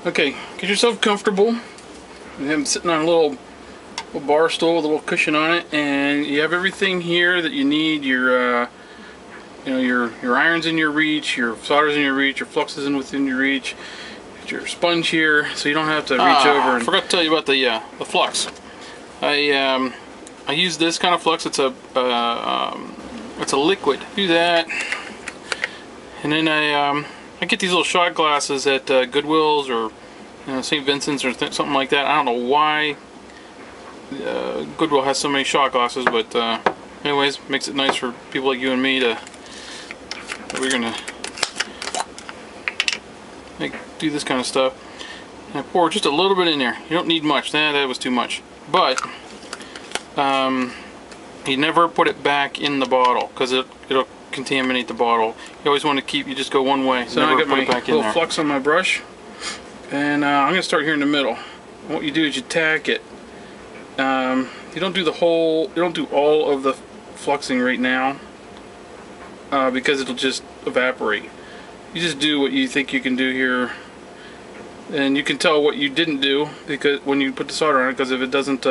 Okay, get yourself comfortable. I'm sitting on a little bar stool with a little cushion on it, and you have everything here that you need. Your you know, your iron's in your reach, your solder's in your reach, your flux is within your reach. Get your sponge here, so you don't have to reach over. I forgot to tell you about the flux. I use this kind of flux. It's a liquid. Do that, and then I get these little shot glasses at Goodwill's or St. Vincent's or something like that. I don't know why Goodwill has so many shot glasses, but anyways, makes it nice for people like you and me to. We're gonna do this kind of stuff. And I pour just a little bit in there. You don't need much. That was too much. But you never put it back in the bottle because it'll contaminate the bottle. You always want to keep. You just go one way. So now I got my little flux on my brush, and I'm gonna start here in the middle. And what you do is you tack it. You don't do the whole. You don't do all of the fluxing right now. Because it'll just evaporate. You just do what you think you can do here, and you can tell what you didn't do because when you put the solder on it. Because if it doesn't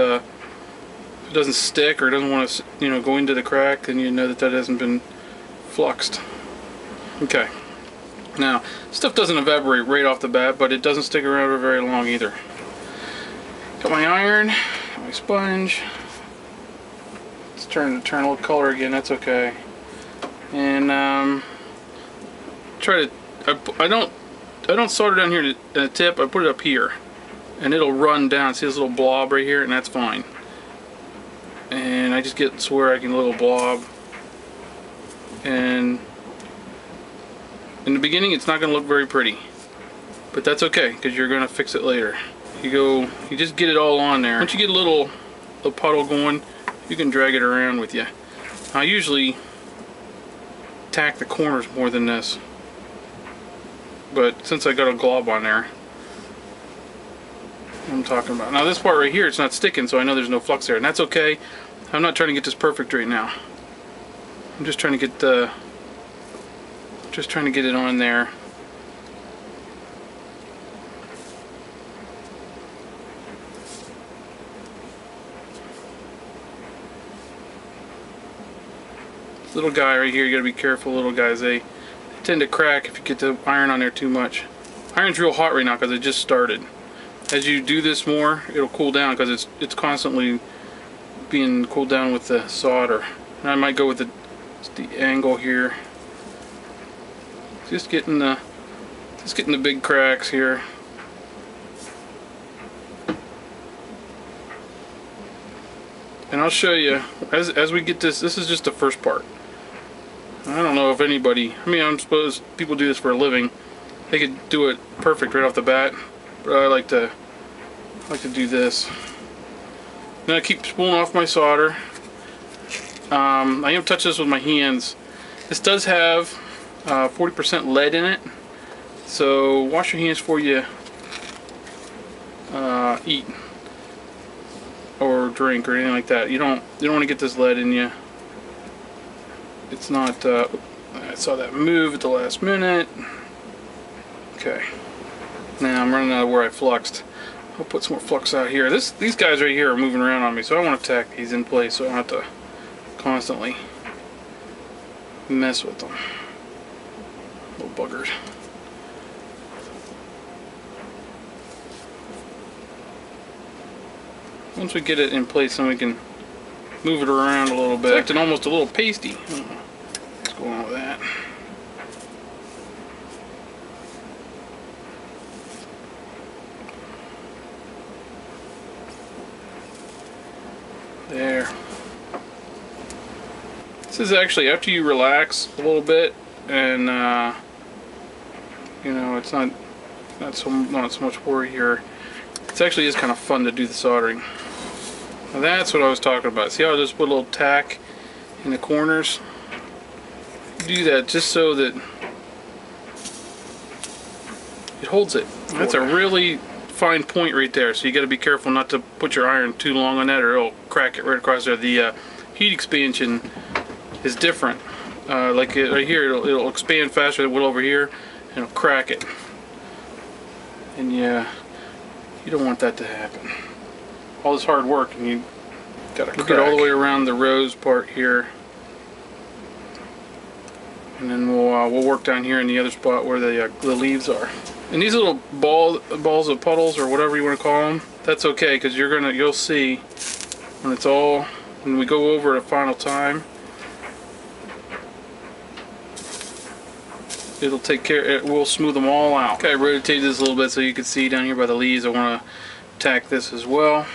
stick or doesn't want to, go into the crack, then you know that hasn't been fluxed. Okay. Now, stuff doesn't evaporate right off the bat, but it doesn't stick around for very long either. Got my iron, got my sponge. It's turn a little color again. That's okay. And try to. I don't solder down here at the tip. I put it up here, and it'll run down. See this little blob right here, and that's fine. And I just get to where I can little blob. And in the beginning, it's not going to look very pretty, but that's okay because you're going to fix it later. You just get it all on there. Once you get a little puddle going, you can drag it around with you. I usually tack the corners more than this, but since I got a glob on there, I'm talking about now this part right here, it's not sticking, so I know there's no flux there, and that's okay. I'm not trying to get this perfect right now. I'm just trying to get it on there. Little guy right here, you gotta be careful. Little guys, they tend to crack if you get the iron on there too much. Iron's real hot right now because it just started. As you do this more, it'll cool down because it's constantly being cooled down with the solder. And I might go with the angle here. Just getting the big cracks here. And I'll show you as we get this. This is just the first part. I don't know if anybody, I suppose people do this for a living. They could do it perfect right off the bat, but I like to do this. Then I keep spooling off my solder. I am touch this with my hands. This does have 40% lead in it, so wash your hands before you eat or drink or anything like that. You don't want to get this lead in you. It's not. I saw that move at the last minute. Okay. Now I'm running out of where I fluxed. I'll put some more flux out here. These guys right here are moving around on me, so I want to tack these in place so I don't have to constantly mess with them. Little buggers. Once we get it in place, then we can move it around a little bit. It's acting almost a little pasty. What's going on with that? There. This is actually after you relax a little bit, and it's not so much worry here. It actually is kind of fun to do the soldering. Now that's what I was talking about. See how I just put a little tack in the corners? Do that just so that it holds it. That's a really fine point right there, so you got to be careful not to put your iron too long on that or it'll crack it right across there. The heat expansion is different. Like right here, it'll expand faster than it will over here, and it'll crack it. And yeah, you don't want that to happen. All this hard work and you gotta get all the way around the rose part here. And then we'll work down here in the other spot where the leaves are. And these little balls of puddles or whatever you want to call them, that's okay, because you'll see when we go over it a final time, it'll take care. It will smooth them all out. Okay, I rotate this a little bit so you can see down here by the leaves. I want to tack this as well.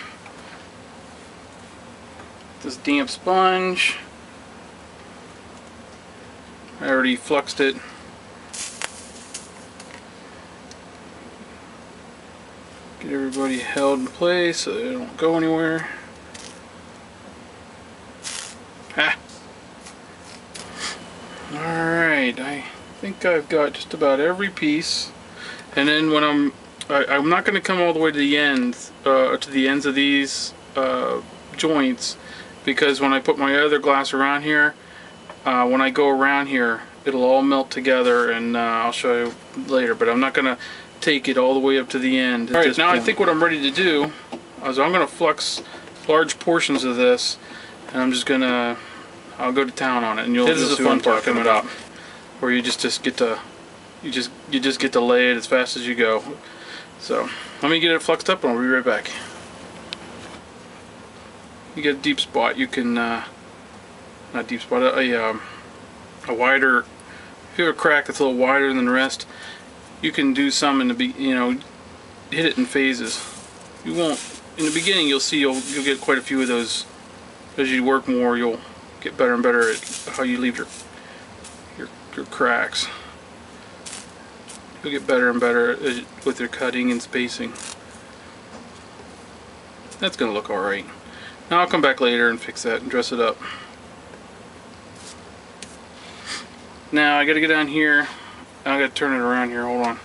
This damp sponge. I already fluxed it. Get everybody held in place so they don't go anywhere. Ah. Alright, I think I've got just about every piece. And then when I'm not going to come all the way to the ends of these joints, because when I put my other glass around here, when I go around here, it'll all melt together, and I'll show you later, but I'm not going to take it all the way up to the end. Alright, now I think what I'm ready to do is I'm going to flux large portions of this, and I'll go to town on it, and you'll see what I'm talking about. Where you just get to lay it as fast as you go. So let me get it fluxed up and I'll be right back. You get a deep spot, you can not deep spot, a wider, if you have a crack that's a little wider than the rest, you can do some in the hit it in phases. You won't in the beginning. You'll see you'll get quite a few of those. As you work more, you'll get better and better at how you leave your cracks. You'll get better and better with your cutting and spacing. That's gonna look alright. Now I'll come back later and fix that and dress it up. Now I gotta get down here. I gotta turn it around here. Hold on.